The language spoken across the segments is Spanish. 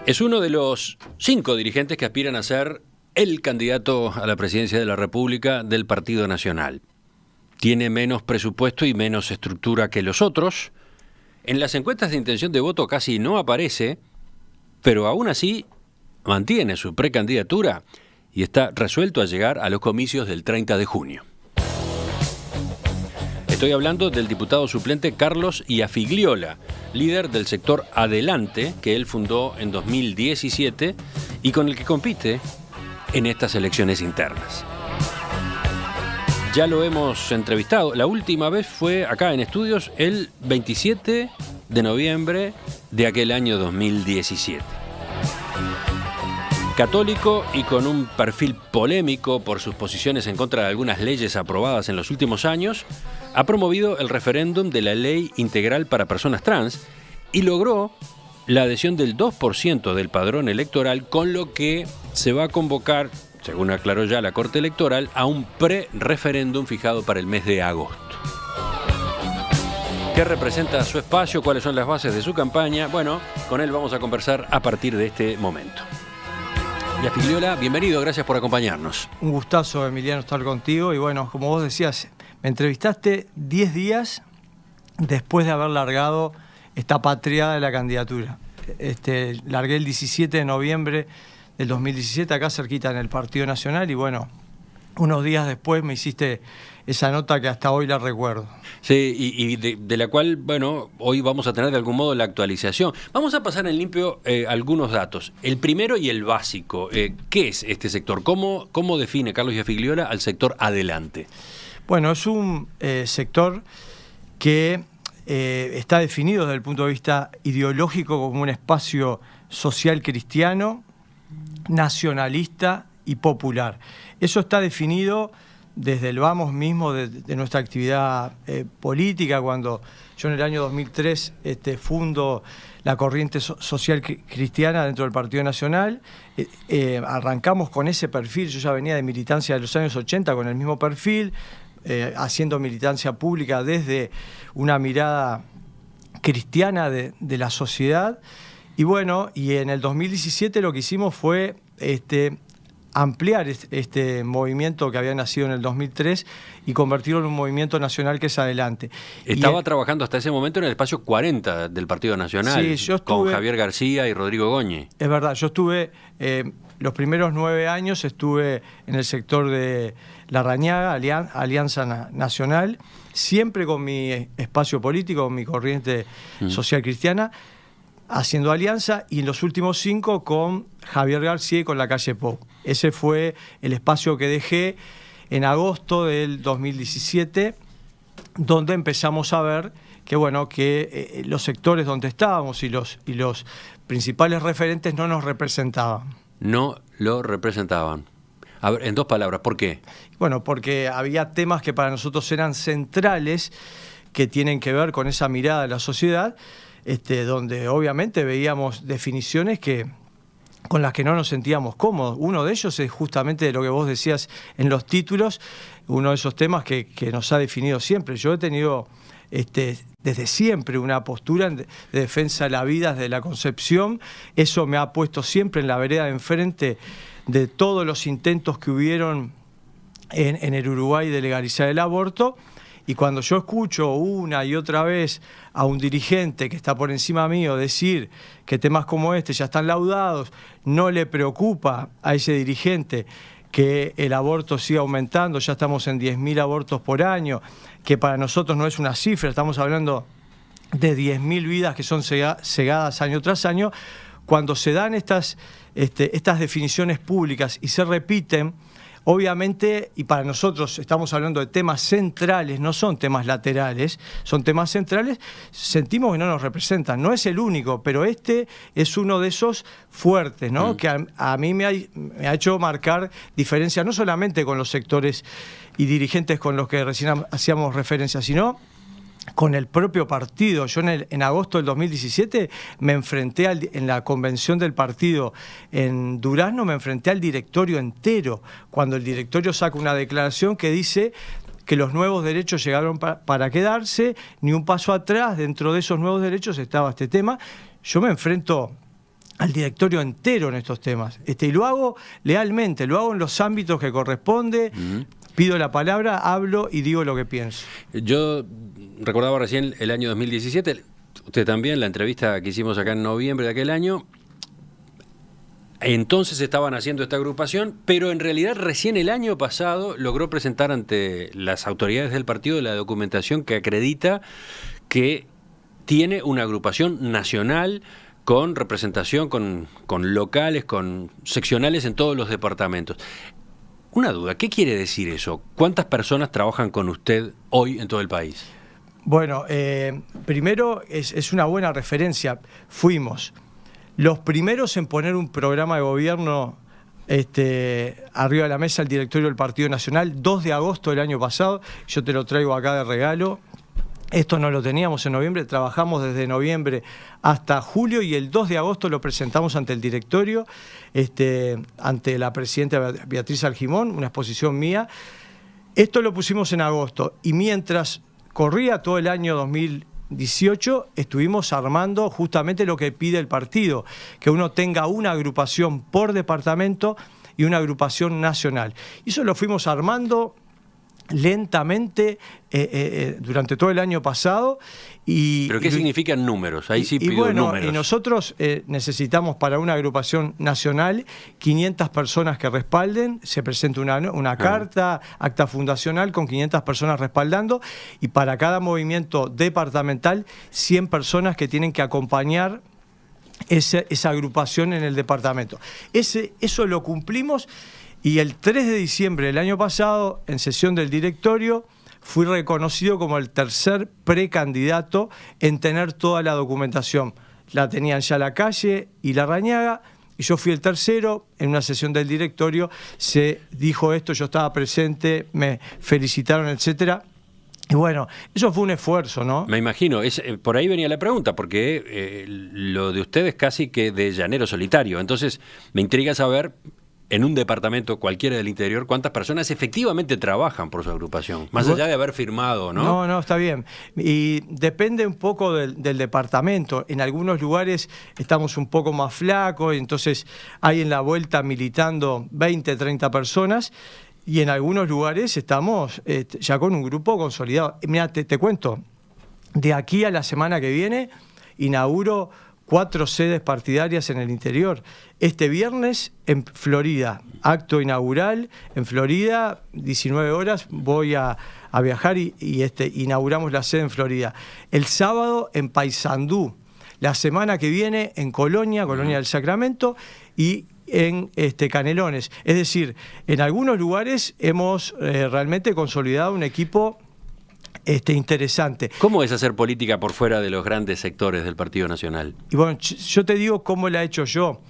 Es uno de los 5 dirigentes que aspiran a ser el candidato a la presidencia de la República del Partido Nacional. Tiene menos presupuesto y menos estructura que los otros. En las encuestas de intención de voto casi no aparece, pero aún así mantiene su precandidatura y está resuelto a llegar a los comicios del 30 de junio. Estoy hablando del diputado suplente Carlos Iafigliola, líder del sector Adelante, que él fundó en 2017 y con el que compite en estas elecciones internas. Ya lo hemos entrevistado. La última vez fue acá en estudios el 27 de noviembre de aquel año 2017. Católico y con un perfil polémico por sus posiciones en contra de algunas leyes aprobadas en los últimos años, ha promovido el referéndum de la Ley Integral para Personas Trans y logró la adhesión del 2% del padrón electoral, con lo que se va a convocar, según aclaró ya la Corte Electoral, a un pre-referéndum fijado para el mes de agosto. ¿Qué representa su espacio? ¿Cuáles son las bases de su campaña? Bueno, con él vamos a conversar a partir de este momento. Iafigliola, bienvenido, gracias por acompañarnos. Un gustazo, Emiliano, estar contigo. Y bueno, como vos decías, me entrevistaste 10 días después de haber largado esta patriada de la candidatura. Largué el 17 de noviembre del 2017, acá cerquita en el Partido Nacional, y bueno, unos días después me hiciste esa nota que hasta hoy la recuerdo. Sí, y de la cual, bueno, hoy vamos a tener de algún modo la actualización. Vamos a pasar en limpio algunos datos. El primero y el básico. ¿Qué es este sector? ¿Cómo define Carlos Iafigliola al sector Adelante? Bueno, es un sector que está definido desde el punto de vista ideológico como un espacio social cristiano, nacionalista y popular. Eso está definido desde el vamos mismo de nuestra actividad política, cuando yo en el año 2003 fundo la corriente social cristiana dentro del Partido Nacional. Arrancamos con ese perfil. Yo ya venía de militancia de los años 80 con el mismo perfil, haciendo militancia pública desde una mirada cristiana de la sociedad. Y bueno, y en el 2017 lo que hicimos fue ampliar este movimiento que había nacido en el 2003 y convertirlo en un movimiento nacional que es Adelante. Estaba trabajando hasta ese momento en el espacio 40 del Partido Nacional, sí, yo estuve, con Javier García y Rodrigo Goñi. Es verdad, yo estuve, los primeros 9 años estuve en el sector de Larrañaga, Alianza Nacional, siempre con mi espacio político, con mi corriente social cristiana, haciendo alianza, y en los últimos 5 con Javier García y con la calle Pou. Ese fue el espacio que dejé en agosto del 2017, donde empezamos a ver que, bueno, que los sectores donde estábamos y los principales referentes no nos representaban. No lo representaban. A ver, en 2 palabras, ¿por qué? Bueno, porque había temas que para nosotros eran centrales, que tienen que ver con esa mirada de la sociedad, donde obviamente veíamos definiciones con las que no nos sentíamos cómodos. Uno de ellos es justamente lo que vos decías en los títulos, uno de esos temas que nos ha definido siempre. Yo he tenido desde siempre una postura de defensa de la vida, desde la concepción. Eso me ha puesto siempre en la vereda de enfrente de todos los intentos que hubieron en el Uruguay de legalizar el aborto. Y cuando yo escucho una y otra vez a un dirigente que está por encima mío decir que temas como este ya están laudados, no le preocupa a ese dirigente que el aborto siga aumentando, ya estamos en 10.000 abortos por año, que para nosotros no es una cifra, estamos hablando de 10.000 vidas que son cegadas año tras año. Cuando se dan estas definiciones públicas y se repiten, obviamente, y para nosotros estamos hablando de temas centrales, no son temas laterales, son temas centrales, sentimos que no nos representan. No es el único, pero es uno de esos fuertes, ¿no? Que a mí me ha hecho marcar diferencias, no solamente con los sectores y dirigentes con los que recién hacíamos referencia, sino con el propio partido. Yo en agosto del 2017 me enfrenté en la convención del partido en Durazno, me enfrenté al directorio entero, cuando el directorio saca una declaración que dice que los nuevos derechos llegaron para quedarse, ni un paso atrás. Dentro de esos nuevos derechos estaba este tema. Yo me enfrento al directorio entero en estos temas. Y lo hago lealmente, lo hago en los ámbitos que corresponde, pido la palabra, hablo y digo lo que pienso. Yo recordaba recién el año 2017, usted también, la entrevista que hicimos acá en noviembre de aquel año. Entonces estaban haciendo esta agrupación, pero en realidad recién el año pasado logró presentar ante las autoridades del partido la documentación que acredita que tiene una agrupación nacional con representación, con locales, con seccionales en todos los departamentos. Una duda, ¿qué quiere decir eso? ¿Cuántas personas trabajan con usted hoy en todo el país? Bueno, primero es una buena referencia. Fuimos los primeros en poner un programa de gobierno arriba de la mesa el directorio del Partido Nacional, 2 de agosto del año pasado. Yo te lo traigo acá de regalo. Esto no lo teníamos en noviembre, trabajamos desde noviembre hasta julio y el 2 de agosto lo presentamos ante el directorio, ante la presidenta Beatriz Argimón, una exposición mía. Esto lo pusimos en agosto y mientras corría todo el año 2018 estuvimos armando justamente lo que pide el partido, que uno tenga una agrupación por departamento y una agrupación nacional. Y eso lo fuimos armando lentamente durante todo el año pasado. ¿Pero qué significan números? Ahí sí pido números. Y nosotros necesitamos para una agrupación nacional 500 personas que respalden, se presenta una carta, acta fundacional con 500 personas respaldando, y para cada movimiento departamental 100 personas que tienen que acompañar esa agrupación en el departamento. Eso lo cumplimos. Y el 3 de diciembre del año pasado, en sesión del directorio, fui reconocido como el tercer precandidato en tener toda la documentación. La tenían ya La Calle y Larrañaga, y yo fui el tercero. En una sesión del directorio se dijo esto, yo estaba presente, me felicitaron, etcétera. Y bueno, eso fue un esfuerzo, ¿no? Me imagino, por ahí venía la pregunta, porque lo de ustedes casi que de llanero solitario. Entonces, me intriga saber, en un departamento cualquiera del interior, ¿cuántas personas efectivamente trabajan por su agrupación? Más allá de haber firmado, ¿no? No, está bien. Y depende un poco del departamento. En algunos lugares estamos un poco más flacos, entonces hay en la vuelta militando 20, 30 personas, y en algunos lugares estamos ya con un grupo consolidado. Mira, te cuento, de aquí a la semana que viene inauguro 4 sedes partidarias en el interior. Este viernes en Florida, acto inaugural en Florida, 19 horas, voy a viajar y inauguramos la sede en Florida. El sábado en Paysandú, la semana que viene en Colonia del Sacramento, y en Canelones. Es decir, en algunos lugares hemos realmente consolidado un equipo interesante. ¿Cómo es hacer política por fuera de los grandes sectores del Partido Nacional? Y bueno, yo te digo cómo la he hecho yo.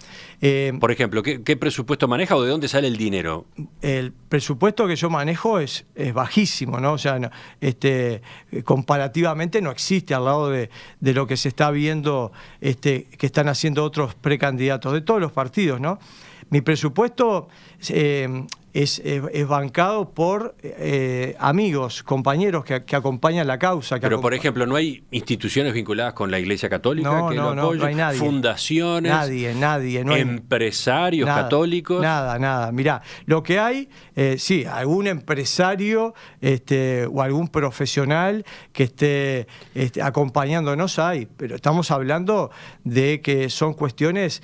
Por ejemplo, ¿qué presupuesto maneja o de dónde sale el dinero? El presupuesto que yo manejo es bajísimo, ¿no? O sea, comparativamente no existe al lado de lo que se está viendo que están haciendo otros precandidatos de todos los partidos, ¿no? Mi presupuesto es bancado por amigos, compañeros que acompañan la causa. Pero, por ejemplo, ¿no hay instituciones vinculadas con la Iglesia Católica que lo apoyen? No hay nadie. ¿Fundaciones? Nadie. No hay ¿empresarios católicos? Nada. Mirá, lo que hay, sí, algún empresario o algún profesional que esté acompañándonos hay, pero estamos hablando de que son cuestiones...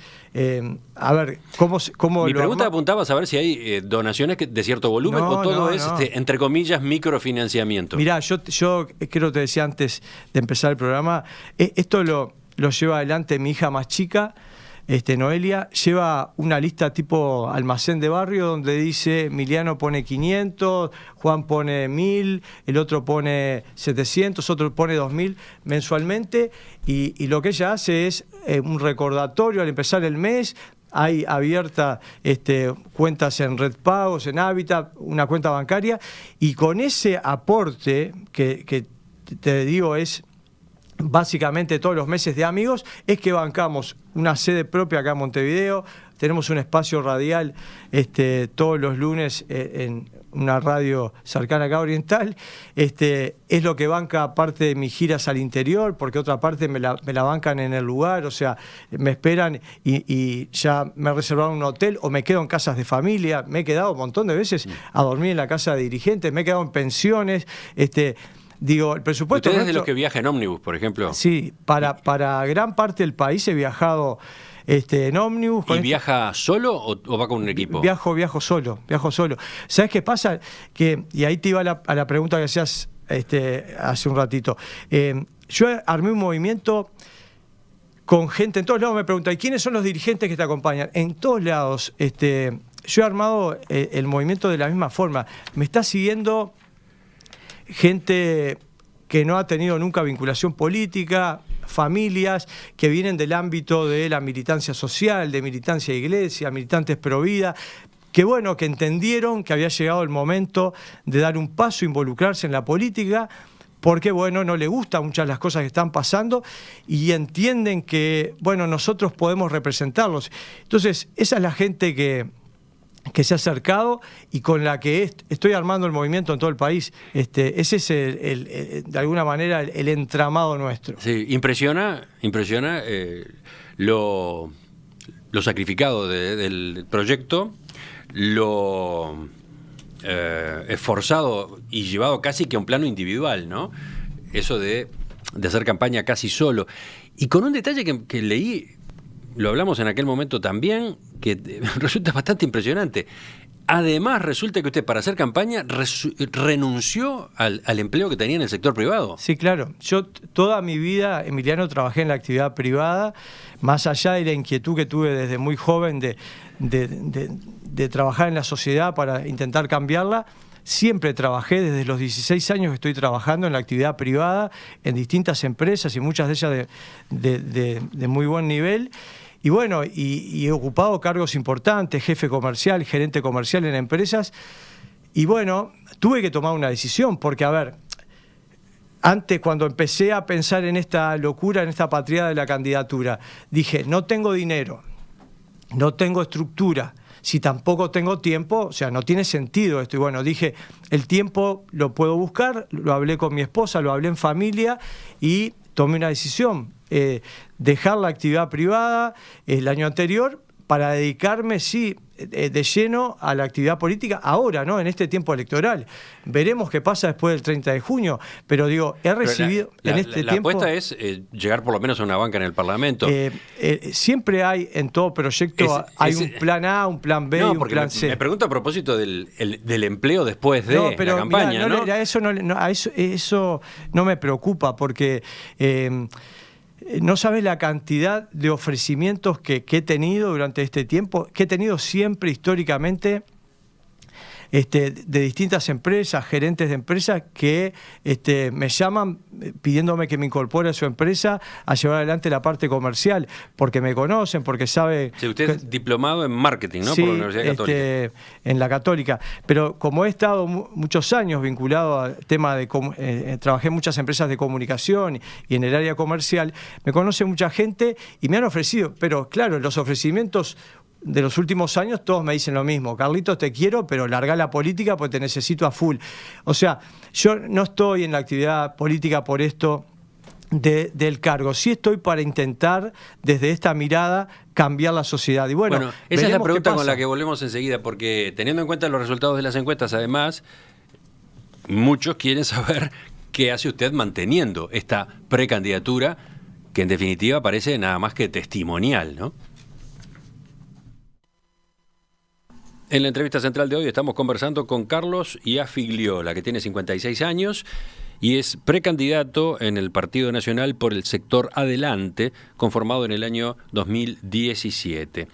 a ver, ¿cómo Mi pregunta apuntaba a saber si hay donaciones de cierto volumen o todo es, entre comillas, microfinanciamiento. Mirá, yo creo que te decía antes de empezar el programa, esto lo lleva adelante mi hija más chica, Noelia, lleva una lista tipo almacén de barrio donde dice Emiliano pone 500, Juan pone 1000, el otro pone 700, otro pone 2000 mensualmente, y lo que ella hace es un recordatorio al empezar el mes. Hay abierta cuentas en Red Pagos, en Hábitat, una cuenta bancaria, y con ese aporte que te digo es básicamente todos los meses de amigos, es que bancamos una sede propia acá en Montevideo, tenemos un espacio radial todos los lunes en una radio cercana acá oriental, es lo que banca parte de mis giras al interior, porque otra parte me la bancan en el lugar, o sea, me esperan y ya me reservaron un hotel o me quedo en casas de familia, me he quedado un montón de veces a dormir en la casa de dirigentes, me he quedado en pensiones, digo, el presupuesto... ¿Usted es de los que viaja en ómnibus, por ejemplo? Sí, para gran parte del país he viajado en ómnibus. ¿Y viaja solo o va con un equipo? Viajo solo. ¿Sabes qué pasa? Y ahí te iba a la pregunta que hacías hace un ratito. Yo armé un movimiento con gente en todos lados. Me preguntan, ¿y quiénes son los dirigentes que te acompañan? En todos lados. Yo he armado el movimiento de la misma forma. Me está siguiendo gente que no ha tenido nunca vinculación política, familias que vienen del ámbito de la militancia social, de militancia de iglesia, militantes pro vida, que bueno, que entendieron que había llegado el momento de dar un paso, involucrarse en la política, porque bueno, no le gustan muchas las cosas que están pasando y entienden que bueno, nosotros podemos representarlos. Entonces, esa es la gente que se ha acercado y con la que estoy armando el movimiento en todo el país. Ese es de alguna manera el entramado nuestro. Sí, impresiona lo sacrificado del proyecto, lo esforzado y llevado casi que a un plano individual, ¿no? Eso de hacer campaña casi solo. Y con un detalle que leí, lo hablamos en aquel momento también, que resulta bastante impresionante. Además, resulta que usted para hacer campaña renunció al empleo que tenía en el sector privado. Sí, claro. Yo toda mi vida, Emiliano, trabajé en la actividad privada, más allá de la inquietud que tuve desde muy joven de trabajar en la sociedad para intentar cambiarla. Siempre trabajé, desde los 16 años que estoy trabajando en la actividad privada, en distintas empresas y muchas de ellas de muy buen nivel. Y bueno, y he ocupado cargos importantes, jefe comercial, gerente comercial en empresas. Y bueno, tuve que tomar una decisión, porque a ver, antes cuando empecé a pensar en esta locura, en esta patriada de la candidatura, dije, no tengo dinero, no tengo estructura, si tampoco tengo tiempo, o sea, no tiene sentido esto. Y bueno, dije, el tiempo lo puedo buscar, lo hablé con mi esposa, lo hablé en familia y tomé una decisión. Dejar la actividad privada el año anterior para dedicarme, sí, de lleno a la actividad política ahora, ¿no? En este tiempo electoral. Veremos qué pasa después del 30 de junio, pero digo, he recibido en este tiempo... La apuesta es llegar por lo menos a una banca en el Parlamento. Siempre hay, en todo proyecto, hay un plan A, un plan B y un plan C. Me pregunto a propósito del empleo después de la campaña, ¿no? Eso no me preocupa, porque... no sabes la cantidad de ofrecimientos que he tenido durante este tiempo, que he tenido siempre históricamente de distintas empresas, gerentes de empresas que me llaman pidiéndome que me incorpore a su empresa a llevar adelante la parte comercial, porque me conocen, porque sabe... Sí, usted es diplomado en marketing, ¿no? Sí, por la Universidad Católica. En la Católica. Pero como he estado muchos años vinculado al tema de... trabajé en muchas empresas de comunicación y en el área comercial, me conoce mucha gente y me han ofrecido, pero claro, los ofrecimientos de los últimos años todos me dicen lo mismo: Carlitos, te quiero, pero larga la política porque te necesito a full. O sea, yo no estoy en la actividad política por esto del cargo, sí estoy para intentar desde esta mirada cambiar la sociedad. Y bueno, esa es la pregunta con la que volvemos enseguida, porque teniendo en cuenta los resultados de las encuestas, además, muchos quieren saber qué hace usted manteniendo esta precandidatura, que en definitiva parece nada más que testimonial, ¿no? En la entrevista central de hoy estamos conversando con Carlos Iafigliola, que tiene 56 años y es precandidato en el Partido Nacional por el sector Adelante, conformado en el año 2017.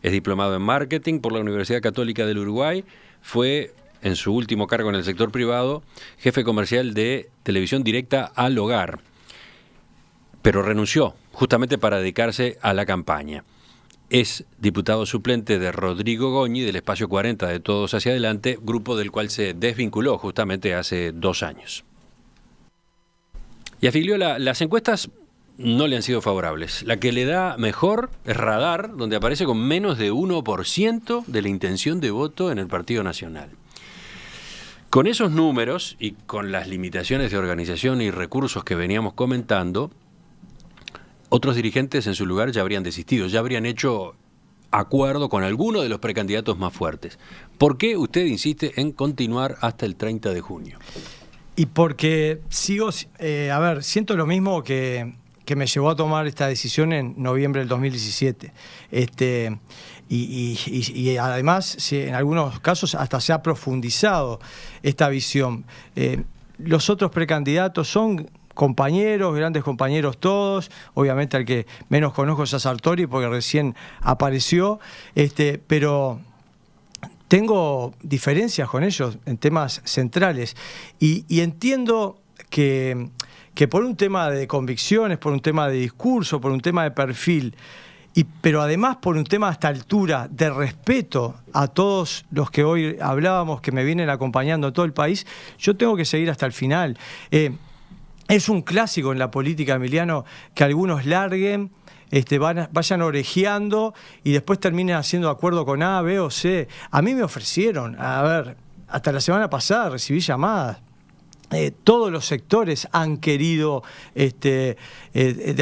Es diplomado en marketing por la Universidad Católica del Uruguay. Fue, en su último cargo en el sector privado, jefe comercial de televisión directa al hogar, pero renunció justamente para dedicarse a la campaña. Es diputado suplente de Rodrigo Goñi, del Espacio 40 de Todos Hacia Adelante, grupo del cual se desvinculó justamente hace 2 años. Iafigliola, las encuestas no le han sido favorables. La que le da mejor es Radar, donde aparece con menos de 1% de la intención de voto en el Partido Nacional. Con esos números y con las limitaciones de organización y recursos que veníamos comentando, otros dirigentes en su lugar ya habrían desistido, ya habrían hecho acuerdo con alguno de los precandidatos más fuertes. ¿Por qué usted insiste en continuar hasta el 30 de junio? Y porque siento lo mismo que me llevó a tomar esta decisión en noviembre del 2017. Y además, en algunos casos hasta se ha profundizado esta visión. Los otros precandidatos son compañeros, grandes compañeros todos. Obviamente al que menos conozco es a Sartori porque recién apareció, pero tengo diferencias con ellos en temas centrales y entiendo que por un tema de convicciones, por un tema de discurso, por un tema de perfil, pero además por un tema a esta altura de respeto a todos los que hoy hablábamos, que me vienen acompañando a todo el país, yo tengo que seguir hasta el final. Es un clásico en la política, Emiliano, que algunos larguen, vayan orejeando y después terminen haciendo acuerdo con A, B o C. A mí me ofrecieron, hasta la semana pasada recibí llamadas. Todos los sectores han querido de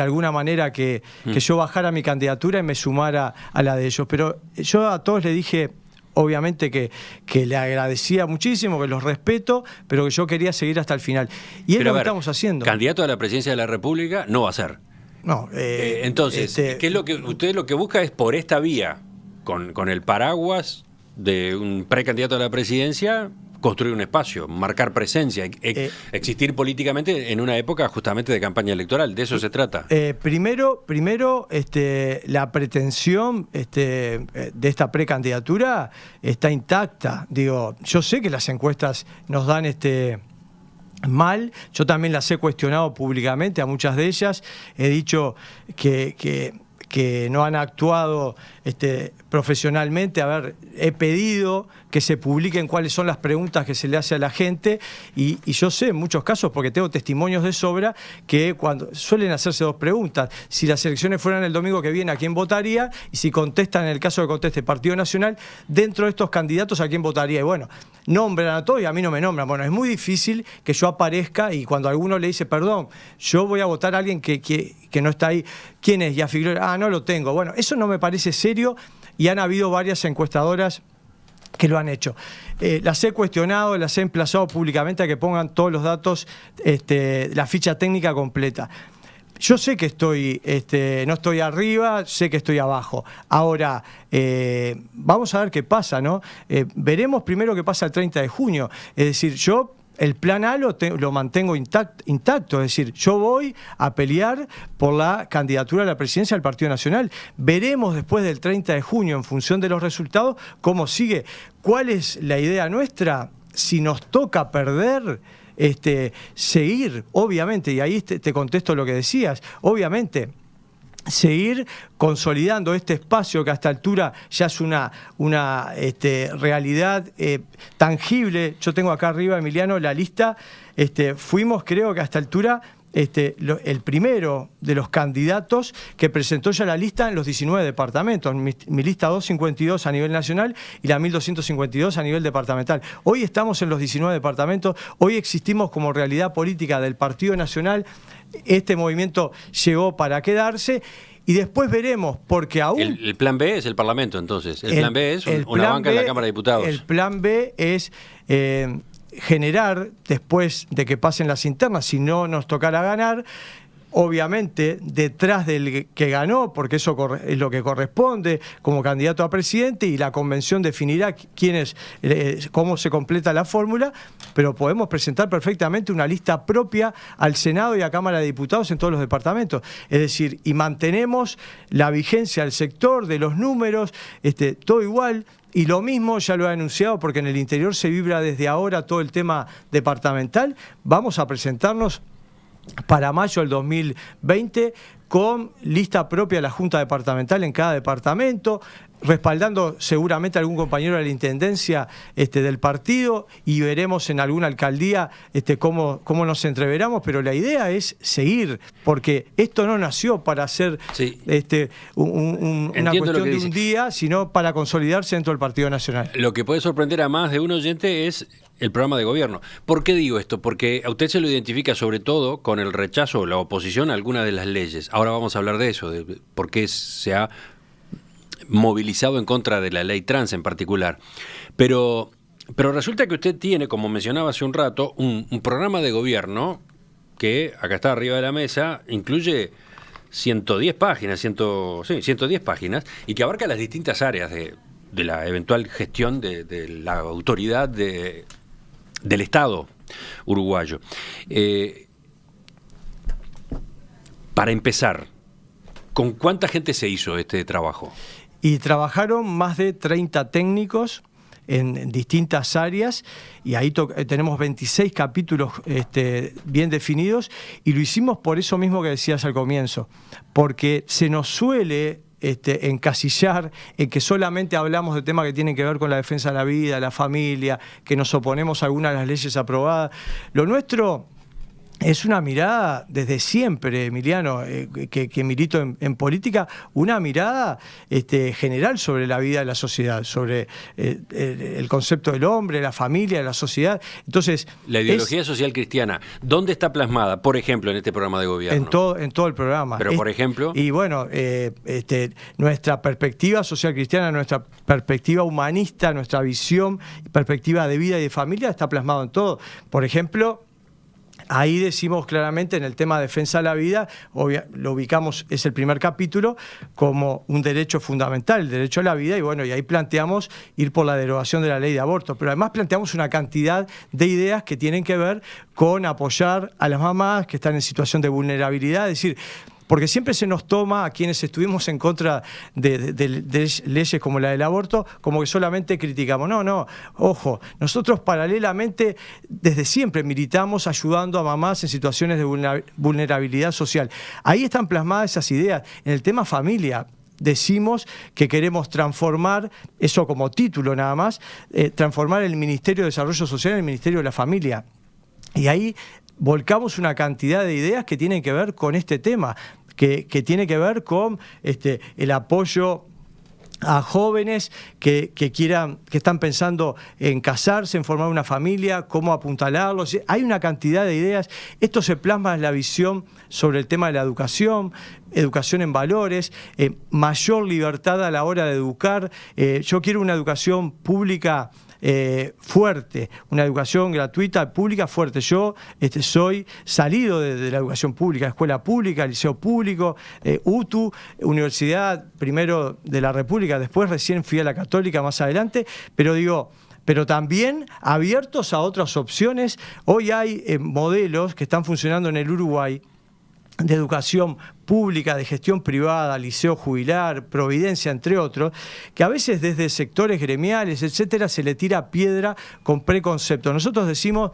alguna manera que yo bajara mi candidatura y me sumara a la de ellos. Pero yo a todos les dije, obviamente que le agradecía muchísimo, que los respeto, pero que yo quería seguir hasta el final. Y es lo que estamos haciendo. Candidato a la presidencia de la República no va a ser. No. Entonces, ¿qué es lo que usted lo que busca es por esta vía, con el paraguas de un precandidato a la presidencia, construir un espacio, marcar presencia, existir políticamente en una época justamente de campaña electoral? ¿De eso se trata? Primero, la pretensión de esta precandidatura está intacta. Digo, yo sé que las encuestas nos dan mal, yo también las he cuestionado públicamente a muchas de ellas, he dicho que no han actuado profesionalmente. He pedido que se publiquen cuáles son las preguntas que se le hace a la gente y yo sé en muchos casos, porque tengo testimonios de sobra, que cuando suelen hacerse dos preguntas: si las elecciones fueran el domingo que viene, ¿a quién votaría? Y si contestan, en el caso que conteste Partido Nacional, dentro de estos candidatos, ¿a quién votaría? Y bueno, nombran a todos y a mí no me nombran. Bueno, es muy difícil que yo aparezca y cuando alguno le dice, perdón, yo voy a votar a alguien que no está ahí, ¿quién es? Y a Figueroa, no lo tengo. Bueno, eso no me parece serio y han habido varias encuestadoras que lo han hecho. Las he cuestionado, las he emplazado públicamente a que pongan todos los datos, la ficha técnica completa. Yo sé que no estoy arriba, sé que estoy abajo. Ahora, vamos a ver qué pasa, ¿no? Veremos primero qué pasa el 30 de junio. Es decir, yo el plan A lo mantengo intacto, es decir, yo voy a pelear por la candidatura a la presidencia del Partido Nacional. Veremos después del 30 de junio, en función de los resultados, cómo sigue. ¿Cuál es la idea nuestra? Si nos toca perder, seguir, obviamente, y ahí te contesto lo que decías, obviamente, seguir consolidando este espacio que a esta altura ya es una realidad tangible. Yo tengo acá arriba, Emiliano, la lista. Fuimos, creo que a esta altura, el primero de los candidatos que presentó ya la lista en los 19 departamentos, mi lista 252 a nivel nacional y la 1252 a nivel departamental. Hoy estamos en los 19 departamentos, hoy existimos como realidad política del Partido Nacional. Este movimiento llegó para quedarse y después veremos, porque aún... El plan B es el Parlamento, entonces. El plan B es una banca en la Cámara de Diputados. El plan B es generar, después de que pasen las internas, si no nos tocara ganar, obviamente detrás del que ganó, porque eso es lo que corresponde como candidato a presidente, y la convención definirá cómo se completa la fórmula, pero podemos presentar perfectamente una lista propia al Senado y a Cámara de Diputados en todos los departamentos. Es decir, y mantenemos la vigencia del sector, de los números, todo igual. Y lo mismo ya lo he anunciado, porque en el interior se vibra desde ahora todo el tema departamental. Vamos a presentarnos para mayo del 2020 con lista propia de la Junta Departamental en cada departamento, respaldando seguramente a algún compañero de la Intendencia del partido, y veremos en alguna alcaldía cómo nos entreveramos, pero la idea es seguir, porque esto no nació para hacer una cuestión de un día, sino para consolidarse dentro del Partido Nacional. Lo que puede sorprender a más de un oyente es el programa de gobierno. ¿Por qué digo esto? Porque a usted se lo identifica sobre todo con el rechazo o la oposición a alguna de las leyes. Ahora vamos a hablar de eso, de por qué se ha movilizado en contra de la ley trans en particular. Pero resulta que usted tiene, como mencionaba hace un rato, un programa de gobierno que, acá está arriba de la mesa, incluye 110 páginas, 110 páginas, y que abarca las distintas áreas de la eventual gestión de la autoridad del Estado uruguayo. Para empezar, ¿con cuánta gente se hizo este trabajo? Y trabajaron más de 30 técnicos en distintas áreas, y ahí tenemos 26 capítulos bien definidos, y lo hicimos por eso mismo que decías al comienzo, porque se nos suele encasillar en que solamente hablamos de temas que tienen que ver con la defensa de la vida, la familia, que nos oponemos a algunas de las leyes aprobadas. Lo nuestro es una mirada desde siempre, Emiliano, que milito en política, una mirada general sobre la vida de la sociedad, sobre el concepto del hombre, la familia, la sociedad. Entonces, la ideología social cristiana, ¿dónde está plasmada, por ejemplo, en este programa de gobierno? En todo el programa. Pero, por ejemplo... Y bueno, nuestra perspectiva social cristiana, nuestra perspectiva humanista, nuestra visión, perspectiva de vida y de familia está plasmado en todo. Por ejemplo... Ahí decimos claramente en el tema de defensa de la vida, lo ubicamos, es el primer capítulo, como un derecho fundamental, el derecho a la vida, y bueno, y ahí planteamos ir por la derogación de la ley de aborto, pero además planteamos una cantidad de ideas que tienen que ver con apoyar a las mamás que están en situación de vulnerabilidad, es decir, porque siempre se nos toma a quienes estuvimos en contra de leyes como la del aborto, como que solamente criticamos. No, ojo, nosotros paralelamente desde siempre militamos ayudando a mamás en situaciones de vulnerabilidad social. Ahí están plasmadas esas ideas. En el tema familia, decimos que queremos transformar, eso como título nada más, transformar el Ministerio de Desarrollo Social en el Ministerio de la Familia. Y ahí volcamos una cantidad de ideas que tienen que ver con este tema, que tiene que ver con el apoyo a jóvenes que están pensando en casarse, en formar una familia, cómo apuntalarlos. Hay una cantidad de ideas. Esto se plasma en la visión sobre el tema de la educación en valores, mayor libertad a la hora de educar. Yo quiero una educación pública fuerte, una educación gratuita, pública, fuerte. Yo soy salido de la educación pública, escuela pública, liceo público, UTU, Universidad primero de la República, después recién fui a la Católica más adelante, pero también abiertos a otras opciones. Hoy hay modelos que están funcionando en el Uruguay de educación pública, de gestión privada, liceo jubilar, Providencia, entre otros, que a veces desde sectores gremiales, etcétera, se le tira piedra con preconceptos. Nosotros decimos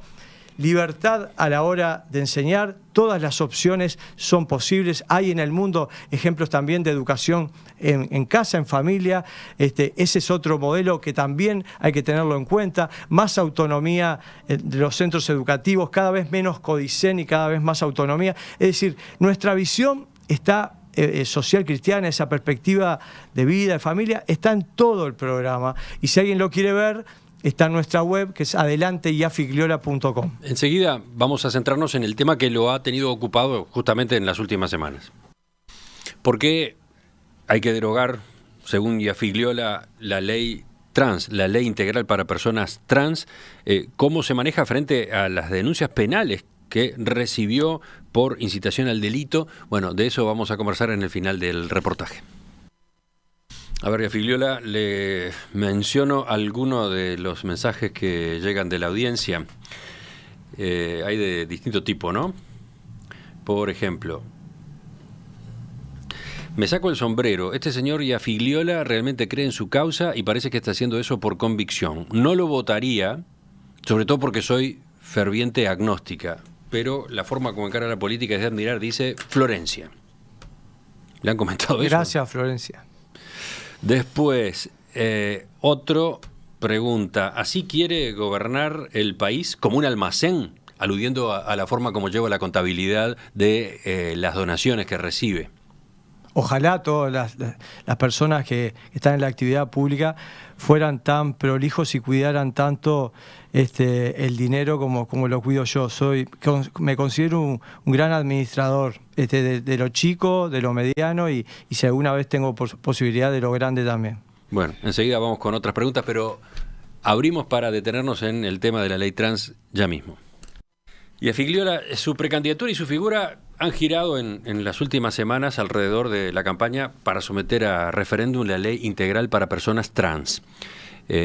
libertad a la hora de enseñar, todas las opciones son posibles. Hay en el mundo ejemplos también de educación en casa, en familia. Ese es otro modelo que también hay que tenerlo en cuenta. Más autonomía de los centros educativos, cada vez menos Codicen y cada vez más autonomía. Es decir, nuestra visión está social cristiana, esa perspectiva de vida, de familia, está en todo el programa. Y si alguien lo quiere ver, está en nuestra web, que es adelanteyafiguiliola.com. Enseguida vamos a centrarnos en el tema que lo ha tenido ocupado justamente en las últimas semanas. ¿Por qué hay que derogar, según Iafigliola, la ley trans, la ley integral para personas trans? ¿Cómo se maneja frente a las denuncias penales que recibió por incitación al delito? Bueno, de eso vamos a conversar en el final del reportaje. A ver, Iafigliola, le menciono algunos de los mensajes que llegan de la audiencia. Hay de distinto tipo, ¿no? Por ejemplo, me saco el sombrero. Este señor Iafigliola realmente cree en su causa y parece que está haciendo eso por convicción. No lo votaría, sobre todo porque soy ferviente agnóstica, pero la forma como encara la política es de admirar, dice Florencia. ¿Le han comentado eso? Gracias, Florencia. Después, otro pregunta, ¿así quiere gobernar el país como un almacén? Aludiendo a la forma como lleva la contabilidad de las donaciones que recibe. Ojalá todas las personas que están en la actividad pública fueran tan prolijos y cuidaran tanto el dinero como lo cuido yo. Me considero un gran administrador de lo chico, de lo mediano y si alguna vez tengo posibilidad de lo grande también. Bueno, enseguida vamos con otras preguntas, pero abrimos para detenernos en el tema de la ley trans ya mismo. Y a Figliola, su precandidatura y su figura han girado en las últimas semanas alrededor de la campaña para someter a referéndum la ley integral para personas trans.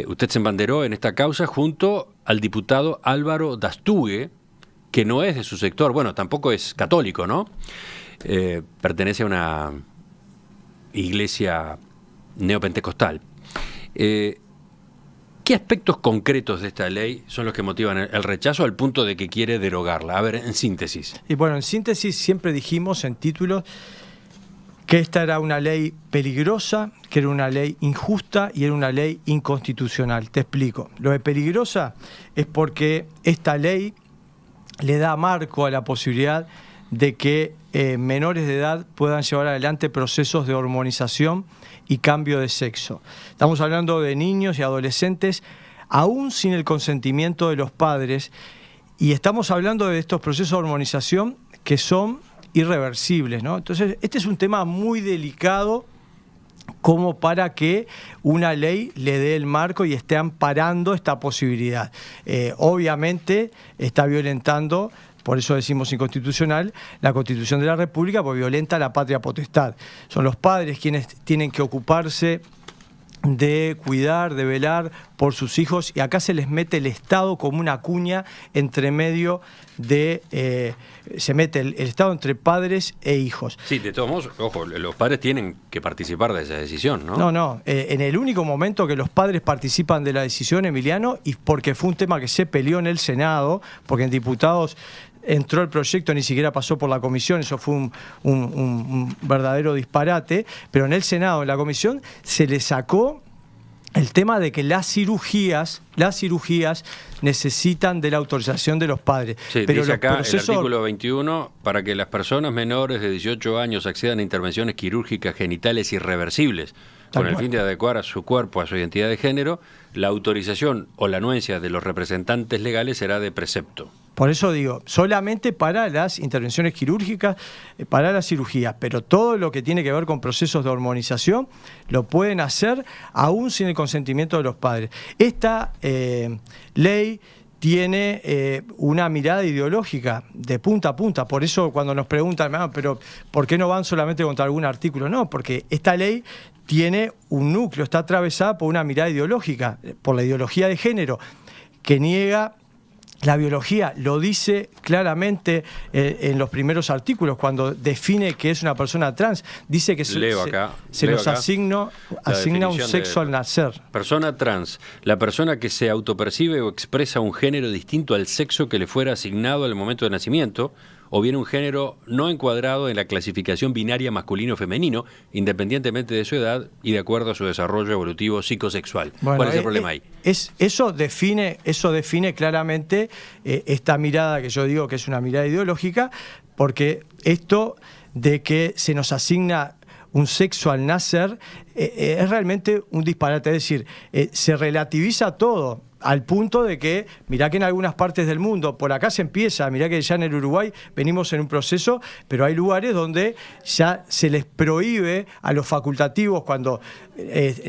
Usted se embanderó en esta causa junto al diputado Álvaro Dastugue, que no es de su sector, bueno, tampoco es católico, ¿no? Pertenece a una iglesia neopentecostal. ¿Qué aspectos concretos de esta ley son los que motivan el rechazo al punto de que quiere derogarla? A ver, en síntesis. Y bueno, en síntesis siempre dijimos en títulos que esta era una ley peligrosa, que era una ley injusta y era una ley inconstitucional. Te explico. Lo de peligrosa es porque esta ley le da marco a la posibilidad de que menores de edad puedan llevar adelante procesos de hormonización y cambio de sexo. Estamos hablando de niños y adolescentes aún sin el consentimiento de los padres y estamos hablando de estos procesos de hormonización que son irreversibles, ¿no? Entonces, este es un tema muy delicado como para que una ley le dé el marco y esté amparando esta posibilidad. Obviamente está violentando, por eso decimos inconstitucional, la Constitución de la República, porque violenta la patria potestad. Son los padres quienes tienen que ocuparse de cuidar, de velar por sus hijos, y acá se les mete el Estado como una cuña entre medio de... se mete el Estado entre padres e hijos. Sí, de todos modos, ojo, los padres tienen que participar de esa decisión, ¿no? No, en el único momento que los padres participan de la decisión, Emiliano, y porque fue un tema que se peleó en el Senado, porque en diputados entró el proyecto, ni siquiera pasó por la comisión, eso fue un verdadero disparate, pero en el Senado, en la comisión, se le sacó el tema de que las cirugías necesitan de la autorización de los padres. Sí, pero dice acá el artículo 21, para que las personas menores de 18 años accedan a intervenciones quirúrgicas genitales irreversibles, con el fin de adecuar a su cuerpo a su identidad de género, la autorización o la anuencia de los representantes legales será de precepto. Por eso digo, solamente para las intervenciones quirúrgicas, para las cirugías, pero todo lo que tiene que ver con procesos de hormonización lo pueden hacer aún sin el consentimiento de los padres. Esta ley tiene una mirada ideológica de punta a punta. Por eso cuando nos preguntan, pero ¿por qué no van solamente contra algún artículo? No, porque esta ley tiene un núcleo, está atravesada por una mirada ideológica, por la ideología de género, que niega la biología. Lo dice claramente en los primeros artículos, cuando define que es una persona trans. Dice que se nos asigna un sexo al nacer. Persona trans, la persona que se autopercibe o expresa un género distinto al sexo que le fuera asignado al momento de nacimiento, o bien un género no encuadrado en la clasificación binaria masculino-femenino, independientemente de su edad y de acuerdo a su desarrollo evolutivo psicosexual. Bueno, ¿cuál es el problema ahí? Eso define claramente esta mirada que yo digo que es una mirada ideológica, porque esto de que se nos asigna un sexo al nacer es realmente un disparate. Es decir, se relativiza todo, al punto de que, mirá que en algunas partes del mundo, por acá se empieza, mirá que ya en el Uruguay venimos en un proceso, pero hay lugares donde ya se les prohíbe a los facultativos cuando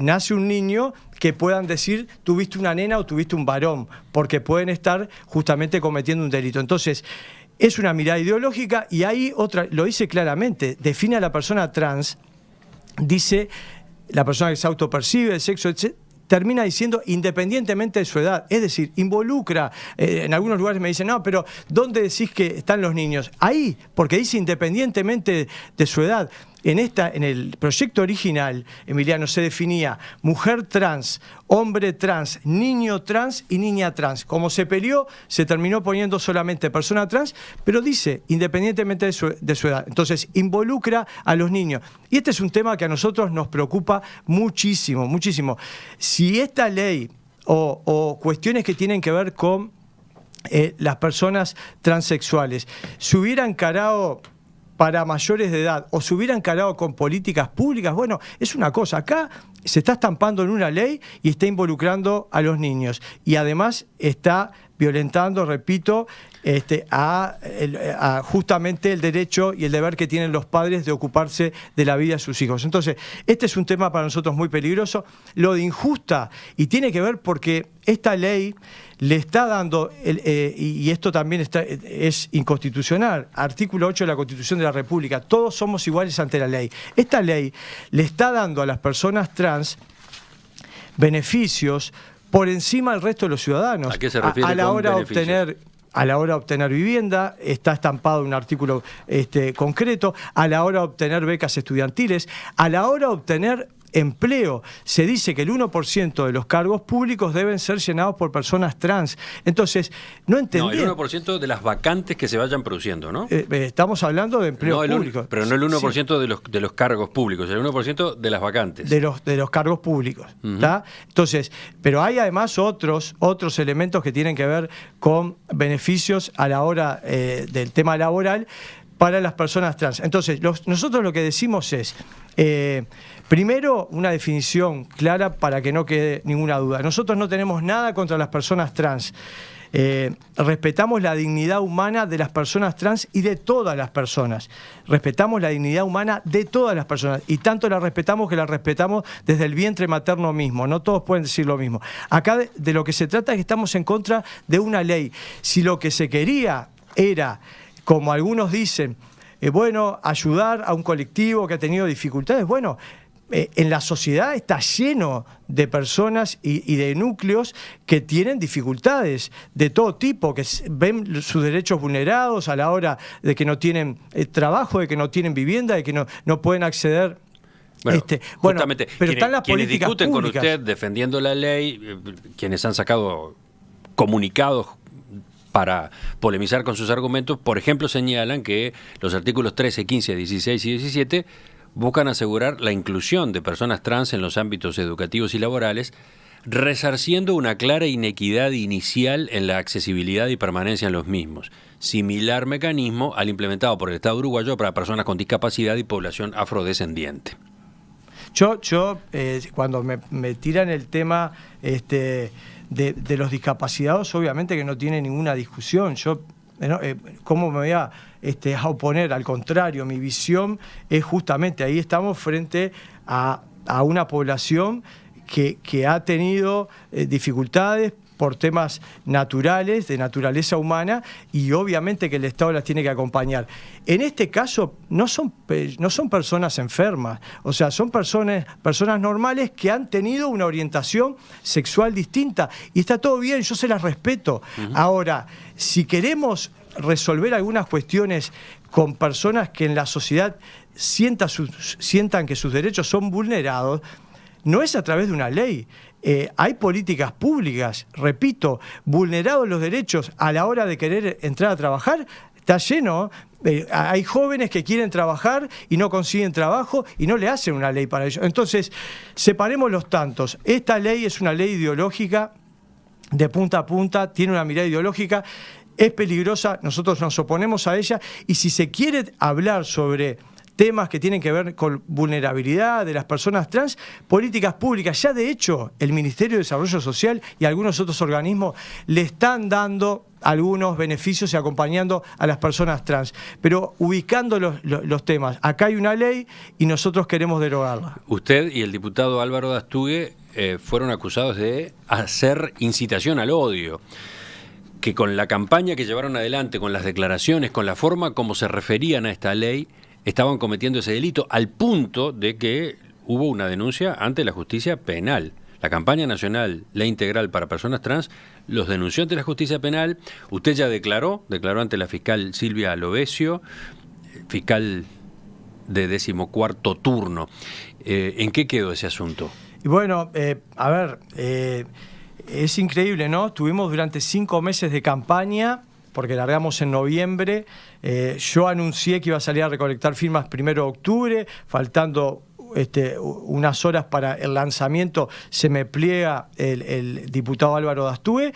nace un niño que puedan decir tuviste una nena o tuviste un varón, porque pueden estar justamente cometiendo un delito. Entonces, es una mirada ideológica y ahí otra, lo dice claramente, define a la persona trans, dice la persona que se autopercibe, el sexo, etc., termina diciendo independientemente de su edad, es decir, involucra, en algunos lugares me dicen, no, pero ¿dónde decís que están los niños? Ahí, porque dice independientemente de su edad. en el proyecto original, Emiliano, se definía mujer trans, hombre trans, niño trans y niña trans. Como se peleó, se terminó poniendo solamente persona trans, pero dice, independientemente de su edad. Entonces, involucra a los niños. Y este es un tema que a nosotros nos preocupa muchísimo, muchísimo. Si esta ley o cuestiones que tienen que ver con las personas transexuales se hubiera encarado para mayores de edad o se hubiera encarado con políticas públicas, bueno, es una cosa. Acá se está estampando en una ley y está involucrando a los niños. Y además está violentando, repito, a justamente el derecho y el deber que tienen los padres de ocuparse de la vida de sus hijos. Entonces, este es un tema para nosotros muy peligroso. Lo de injusta, y tiene que ver porque esta ley le está dando, y esto también es inconstitucional, artículo 8 de la Constitución de la República, todos somos iguales ante la ley. Esta ley le está dando a las personas trans beneficios por encima del resto de los ciudadanos. ¿A qué se refiere a la con hora de beneficios? a la hora de obtener vivienda, está estampado un artículo concreto, a la hora de obtener becas estudiantiles, a la hora de obtener empleo. Se dice que el 1% de los cargos públicos deben ser llenados por personas trans. Entonces, no entendí. No, el 1% de las vacantes que se vayan produciendo, ¿no? Estamos hablando de empleo público. Pero no el 1% sí. de los cargos públicos, el 1% de las vacantes. De los cargos públicos. ¿Tá? Entonces, pero hay además otros elementos que tienen que ver con beneficios a la hora del tema laboral para las personas trans. Entonces, nosotros lo que decimos es, primero, una definición clara para que no quede ninguna duda. Nosotros no tenemos nada contra las personas trans. Respetamos la dignidad humana de las personas trans y de todas las personas. Respetamos la dignidad humana de todas las personas. Y tanto la respetamos que la respetamos desde el vientre materno mismo. No todos pueden decir lo mismo. Acá de lo que se trata es que estamos en contra de una ley. Si lo que se quería era, como algunos dicen, ayudar a un colectivo que ha tenido dificultades, bueno, en la sociedad está lleno de personas y de núcleos que tienen dificultades de todo tipo, que ven sus derechos vulnerados a la hora de que no tienen trabajo, de que no tienen vivienda, de que no pueden acceder. Justamente, pero están las quienes políticas discuten públicas. con usted defendiendo la ley, quienes han sacado comunicados para polemizar con sus argumentos, por ejemplo, señalan que los artículos 13, 15, 16 y 17 buscan asegurar la inclusión de personas trans en los ámbitos educativos y laborales, resarciendo una clara inequidad inicial en la accesibilidad y permanencia en los mismos. Similar mecanismo al implementado por el Estado uruguayo para personas con discapacidad y población afrodescendiente. Yo cuando me tiran el tema de los discapacitados, obviamente que no tiene ninguna discusión. ¿Cómo me voy a oponer? Al contrario, mi visión es justamente, ahí estamos frente a una población que ha tenido dificultades por temas naturales, de naturaleza humana, y obviamente que el Estado las tiene que acompañar. En este caso no son personas enfermas, o sea, son personas normales que han tenido una orientación sexual distinta, y está todo bien, yo se las respeto. Ahora, si queremos resolver algunas cuestiones con personas que en la sociedad sientan que sus derechos son vulnerados, no es a través de una ley. Hay políticas públicas, repito, vulnerados los derechos a la hora de querer entrar a trabajar, está lleno. Hay jóvenes que quieren trabajar y no consiguen trabajo y no le hacen una ley para ello. Entonces, separemos los tantos. Esta ley es una ley ideológica de punta a punta, tiene una mirada ideológica, es peligrosa, nosotros nos oponemos a ella, y si se quiere hablar sobre temas que tienen que ver con vulnerabilidad de las personas trans, políticas públicas. Ya de hecho, el Ministerio de Desarrollo Social y algunos otros organismos le están dando algunos beneficios y acompañando a las personas trans, pero ubicando los temas. Acá hay una ley y nosotros queremos derogarla. Usted y el diputado Álvaro Dastugue fueron acusados de hacer incitación al odio, que con la campaña que llevaron adelante, con las declaraciones, con la forma como se referían a esta ley, estaban cometiendo ese delito, al punto de que hubo una denuncia ante la justicia penal. La campaña nacional Ley Integral para Personas Trans los denunció ante la justicia penal. Usted ya declaró ante la fiscal Silvia Lovesio, fiscal de 14º turno. ¿En qué quedó ese asunto? Y bueno, a ver, es increíble, ¿no? Estuvimos durante 5 meses de campaña, porque largamos en noviembre. Yo anuncié que iba a salir a recolectar firmas 1 de octubre, faltando unas horas para el lanzamiento, se me pliega el diputado Álvaro Dastúe.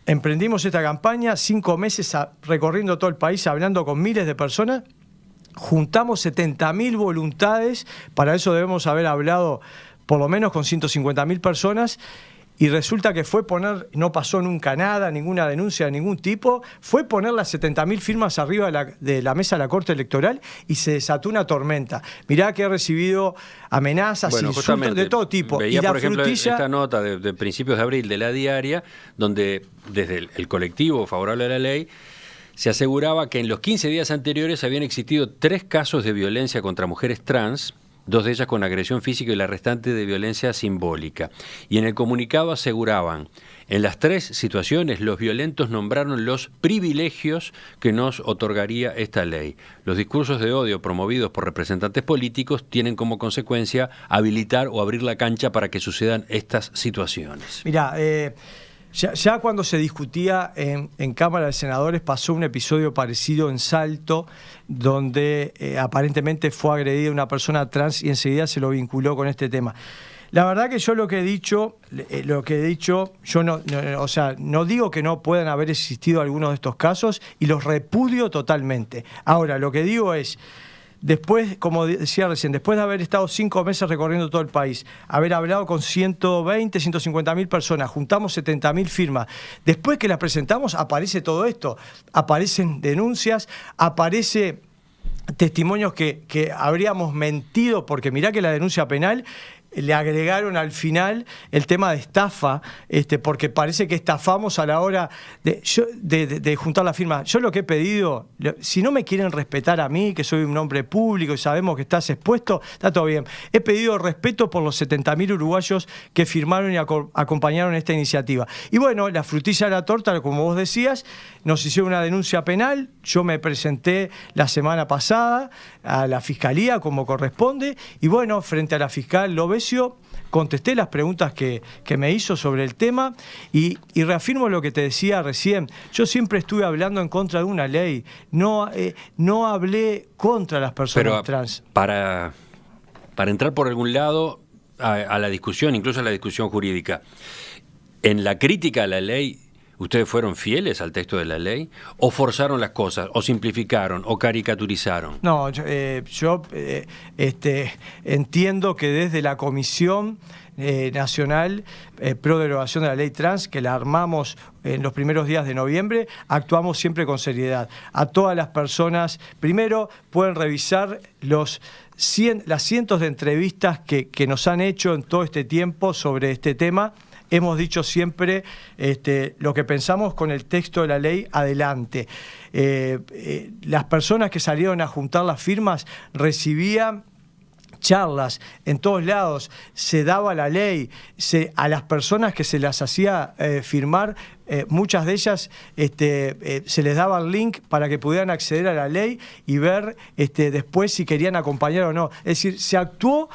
Emprendimos esta campaña, 5 meses recorriendo todo el país, hablando con miles de personas. Juntamos 70.000 voluntades, para eso debemos haber hablado por lo menos con 150.000 personas. Y resulta que fue poner, no pasó nunca nada, ninguna denuncia de ningún tipo, fue poner las 70.000 firmas arriba de la mesa de la Corte Electoral y se desató una tormenta. Mirá que he recibido amenazas, insultos de todo tipo. Veía, y la por ejemplo, frutilla... esta nota de principios de abril de La Diaria, donde desde el colectivo favorable a la ley se aseguraba que en los 15 días anteriores habían existido 3 casos de violencia contra mujeres trans, 2 de ellas con agresión física y la restante de violencia simbólica. Y en el comunicado aseguraban, en las 3 situaciones los violentos nombraron los privilegios que nos otorgaría esta ley. Los discursos de odio promovidos por representantes políticos tienen como consecuencia habilitar o abrir la cancha para que sucedan estas situaciones. Mirá, ya cuando se discutía en Cámara de Senadores pasó un episodio parecido en Salto, donde aparentemente fue agredida una persona trans y enseguida se lo vinculó con este tema. La verdad que yo lo que he dicho, yo no digo que no puedan haber existido algunos de estos casos y los repudio totalmente. Ahora, lo que digo es, después, como decía recién, después de haber estado 5 meses recorriendo todo el país, haber hablado con 120, 150.000 personas, juntamos 70.000 firmas, después que las presentamos aparece todo esto, aparecen denuncias, aparece testimonios que habríamos mentido, porque mirá que la denuncia penal le agregaron al final el tema de estafa, porque parece que estafamos a la hora de juntar la firma. Yo lo que he pedido, si no me quieren respetar a mí, que soy un hombre público y sabemos que estás expuesto, está todo bien. He pedido respeto por los 70.000 uruguayos que firmaron y acompañaron esta iniciativa. Y bueno, la frutilla de la torta, como vos decías, nos hicieron una denuncia penal. Yo me presenté la semana pasada a la Fiscalía como corresponde y bueno, frente a la fiscal López contesté las preguntas que me hizo sobre el tema y reafirmo lo que te decía recién. Yo siempre estuve hablando en contra de una ley, no hablé contra las personas trans. Para entrar por algún lado a la discusión, incluso a la discusión jurídica, en la crítica a la ley, ¿ustedes fueron fieles al texto de la ley? ¿O forzaron las cosas? ¿O simplificaron? ¿O caricaturizaron? No, yo entiendo que desde la Comisión Nacional Pro Derogación de la Ley Trans, que la armamos en los primeros días de noviembre, actuamos siempre con seriedad. A todas las personas, primero pueden revisar las cientos de entrevistas que nos han hecho en todo este tiempo sobre este tema. Hemos dicho siempre lo que pensamos con el texto de la ley adelante. Las personas que salieron a juntar las firmas recibían charlas en todos lados, se daba la ley, a las personas que se las hacía firmar, muchas de ellas se les daba el link para que pudieran acceder a la ley y ver después si querían acompañar o no. Es decir, se actuó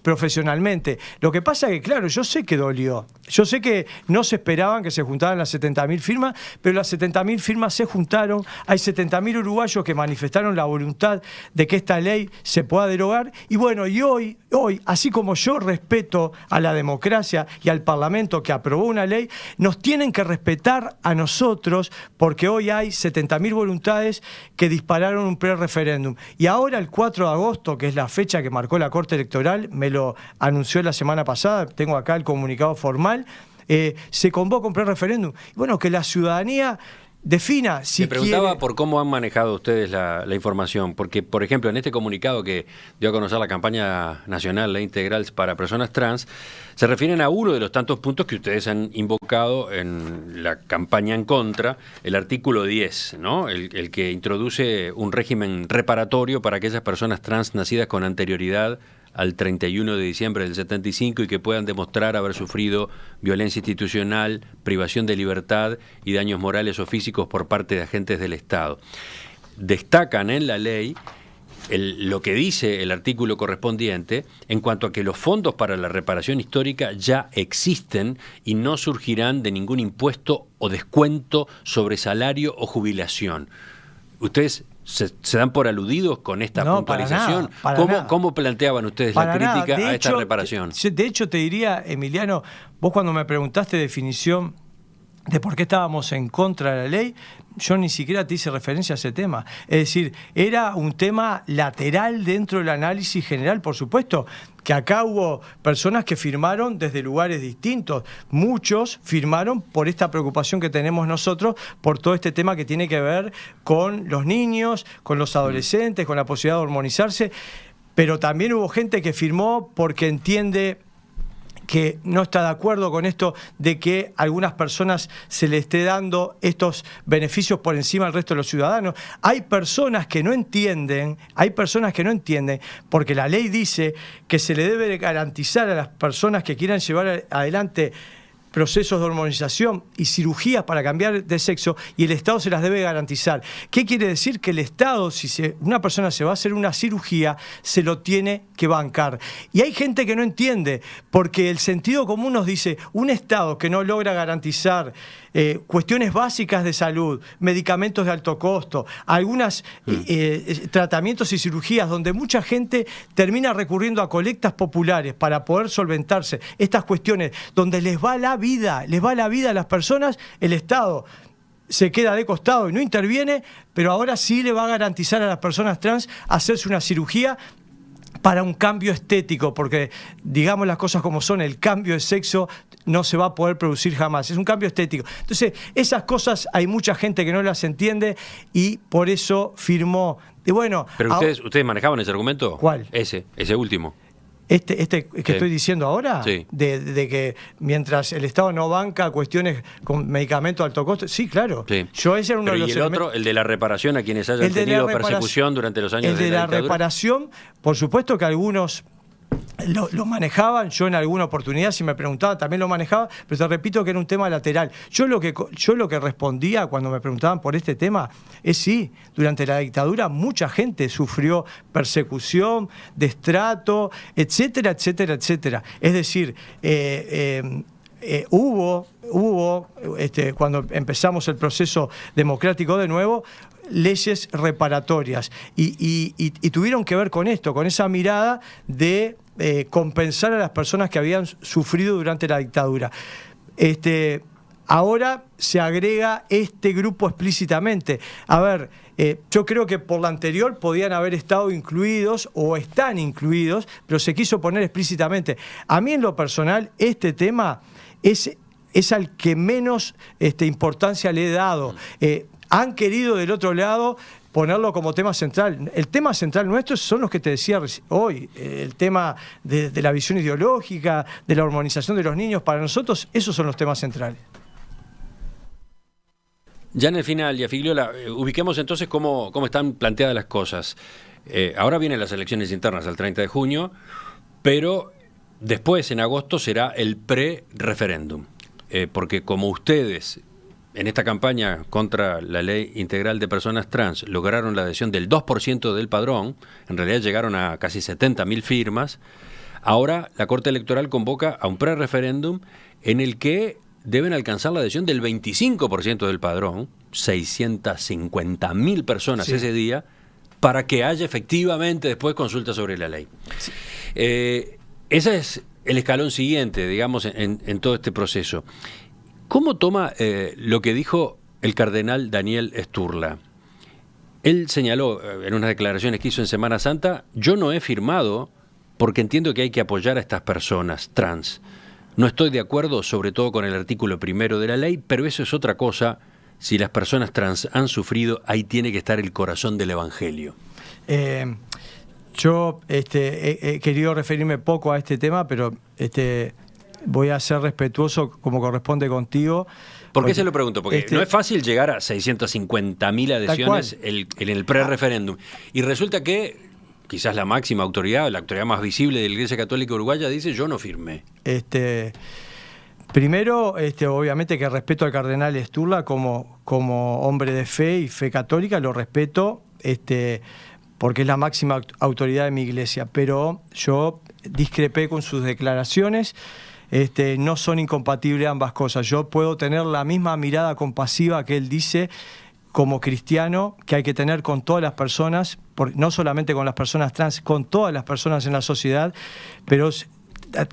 profesionalmente. Lo que pasa es que, claro, yo sé que dolió. Yo sé que no se esperaban que se juntaran las 70.000 firmas, pero las 70.000 firmas se juntaron. Hay 70.000 uruguayos que manifestaron la voluntad de que esta ley se pueda derogar. Y bueno, y hoy, así como yo respeto a la democracia y al Parlamento que aprobó una ley, nos tienen que respetar a nosotros, porque hoy hay 70.000 voluntades que dispararon un pre-referéndum. Y ahora el 4 de agosto, que es la fecha que marcó la Corte Electoral, me lo anunció la semana pasada, tengo acá el comunicado formal, se convoca un pre-referéndum. Bueno, que la ciudadanía defina si Me preguntaba quiere... por cómo han manejado ustedes la información, porque, por ejemplo, en este comunicado que dio a conocer la campaña nacional Ley Integral para Personas Trans, se refieren a uno de los tantos puntos que ustedes han invocado en la campaña en contra, el artículo 10, ¿no? El que introduce un régimen reparatorio para aquellas personas trans nacidas con anterioridad al 31 de diciembre del 75 y que puedan demostrar haber sufrido violencia institucional, privación de libertad y daños morales o físicos por parte de agentes del Estado. Destacan en la ley lo que dice el artículo correspondiente en cuanto a que los fondos para la reparación histórica ya existen y no surgirán de ningún impuesto o descuento sobre salario o jubilación. ¿Ustedes se dan por aludidos con esta puntualización? Para nada. ¿Cómo planteaban ustedes la crítica a esta reparación? De hecho, te diría, Emiliano, vos cuando me preguntaste definición de por qué estábamos en contra de la ley, yo ni siquiera te hice referencia a ese tema. Es decir, era un tema lateral dentro del análisis general, por supuesto, que acá hubo personas que firmaron desde lugares distintos. Muchos firmaron por esta preocupación que tenemos nosotros, por todo este tema que tiene que ver con los niños, con los adolescentes, con la posibilidad de hormonizarse, pero también hubo gente que firmó porque entiende que no está de acuerdo con esto de que a algunas personas se le esté dando estos beneficios por encima del resto de los ciudadanos. Hay personas que no entienden, porque la ley dice que se le debe garantizar a las personas que quieran llevar adelante procesos de hormonización y cirugías para cambiar de sexo, y el Estado se las debe garantizar. ¿Qué quiere decir? Que el Estado, si una persona se va a hacer una cirugía, se lo tiene que bancar. Y hay gente que no entiende, porque el sentido común nos dice, un Estado que no logra garantizar cuestiones básicas de salud, medicamentos de alto costo, algunos tratamientos y cirugías donde mucha gente termina recurriendo a colectas populares para poder solventarse estas cuestiones, donde les va la vida a las personas, el Estado se queda de costado y no interviene, pero ahora sí le va a garantizar a las personas trans hacerse una cirugía para un cambio estético, porque digamos las cosas como son, el cambio de sexo no se va a poder producir jamás, es un cambio estético. Entonces, esas cosas hay mucha gente que no las entiende y por eso firmó. Y bueno, ¿pero ustedes manejaban ese argumento? ¿Cuál? Ese último. Este que estoy diciendo ahora, sí. de que mientras el Estado no banca cuestiones con medicamentos de alto costo, sí, claro. Sí. Ese era uno de los elementos. Otro, el de la reparación a quienes hayan tenido persecución durante los años de la dictadura. El de la reparación, por supuesto que algunos lo manejaban, yo en alguna oportunidad, si me preguntaban, también lo manejaba, pero te repito que era un tema lateral. Yo lo que respondía cuando me preguntaban por este tema es sí, durante la dictadura mucha gente sufrió persecución, destrato, etcétera, etcétera, etcétera. Es decir, hubo cuando empezamos el proceso democrático de nuevo, leyes reparatorias y tuvieron que ver con esto, con esa mirada de compensar a las personas que habían sufrido durante la dictadura. Ahora se agrega este grupo explícitamente. A ver, yo creo que por la anterior podían haber estado incluidos o están incluidos, pero se quiso poner explícitamente. A mí en lo personal este tema es al que menos importancia le he dado. Han querido del otro lado ponerlo como tema central. El tema central nuestro son los que te decía hoy, el tema de la visión ideológica, de la hormonización de los niños. Para nosotros esos son los temas centrales. Ya en el final, Figliola, ubiquemos entonces cómo están planteadas las cosas. Ahora vienen las elecciones internas el 30 de junio, pero después, en agosto, será el pre-referéndum. Porque como ustedes en esta campaña contra la ley integral de personas trans lograron la adhesión del 2% del padrón, en realidad llegaron a casi 70.000 firmas, ahora la Corte Electoral convoca a un pre-referéndum en el que deben alcanzar la adhesión del 25% del padrón, 650.000 personas sí. Ese día, para que haya efectivamente después consulta sobre la ley. Sí. Ese es el escalón siguiente, digamos, en todo este proceso. ¿Cómo toma lo que dijo el cardenal Daniel Sturla? Él señaló en unas declaraciones que hizo en Semana Santa, yo no he firmado porque entiendo que hay que apoyar a estas personas trans. No estoy de acuerdo sobre todo con el artículo 1 de la ley, pero eso es otra cosa. Si las personas trans han sufrido, ahí tiene que estar el corazón del Evangelio. Yo he querido referirme poco a este tema, pero voy a ser respetuoso como corresponde contigo. ¿Por qué se lo pregunto? Porque no es fácil llegar a 650.000 adhesiones en el pre-referéndum. Y resulta que quizás la máxima autoridad, la autoridad más visible de la Iglesia Católica Uruguaya dice yo no firmé. Primero, obviamente que respeto al cardenal Sturla como hombre de fe y fe católica, lo respeto, porque es la máxima autoridad de mi iglesia, pero yo discrepé con sus declaraciones. No son incompatibles ambas cosas. Yo puedo tener la misma mirada compasiva que él dice como cristiano, que hay que tener con todas las personas, no solamente con las personas trans, con todas las personas en la sociedad, pero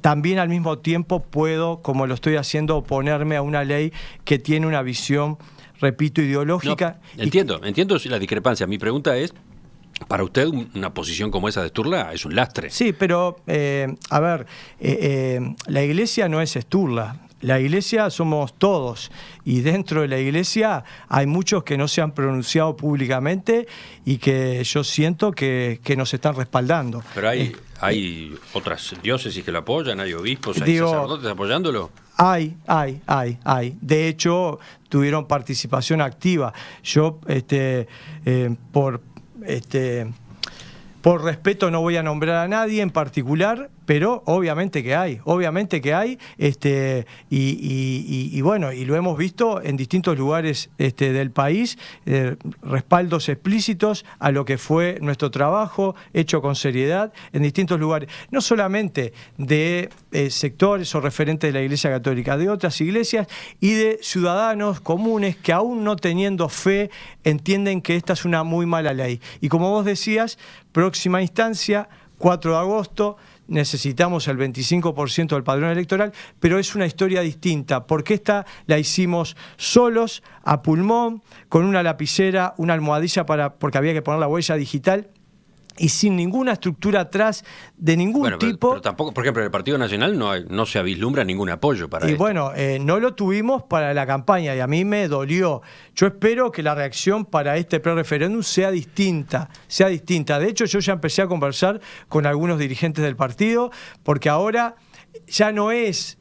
también al mismo tiempo puedo, como lo estoy haciendo, oponerme a una ley que tiene una visión, repito, ideológica. No, entiendo la discrepancia. Mi pregunta es, para usted una posición como esa de Sturla es un lastre. Sí, pero a ver, la iglesia no es Sturla. La iglesia somos todos, y dentro de la iglesia hay muchos que no se han pronunciado públicamente y que yo siento que nos están respaldando. Pero hay otras diócesis que lo apoyan, hay obispos, hay sacerdotes apoyándolo. Hay. De hecho, tuvieron participación activa. Yo, por respeto no voy a nombrar a nadie en particular, pero obviamente que hay, y bueno, y lo hemos visto en distintos lugares del país, respaldos explícitos a lo que fue nuestro trabajo, hecho con seriedad, en distintos lugares, no solamente de sectores o referentes de la Iglesia Católica, de otras iglesias y de ciudadanos comunes que aún no teniendo fe entienden que esta es una muy mala ley. Y como vos decías, próxima instancia, 4 de agosto, necesitamos el 25% del padrón electoral, pero es una historia distinta, porque esta la hicimos solos, a pulmón, con una lapicera, una almohadilla porque había que poner la huella digital, y sin ninguna estructura atrás de ningún tipo. Pero tampoco, por ejemplo, en el Partido Nacional no se vislumbra ningún apoyo para esto. Y bueno, no lo tuvimos para la campaña y a mí me dolió. Yo espero que la reacción para este pre-referéndum sea distinta. De hecho, yo ya empecé a conversar con algunos dirigentes del partido, porque ahora ya no es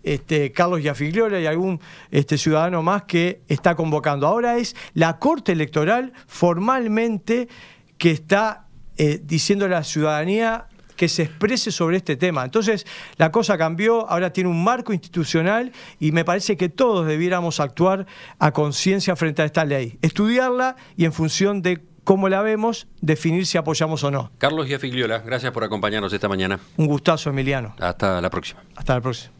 Carlos Iafigliola y algún ciudadano más que está convocando. Ahora es la Corte Electoral formalmente que está diciendo a la ciudadanía que se exprese sobre este tema. Entonces, la cosa cambió, ahora tiene un marco institucional y me parece que todos debiéramos actuar a conciencia frente a esta ley, estudiarla y en función de cómo la vemos, definir si apoyamos o no. Carlos Iafigliola, gracias por acompañarnos esta mañana. Un gustazo, Emiliano. Hasta la próxima. Hasta la próxima.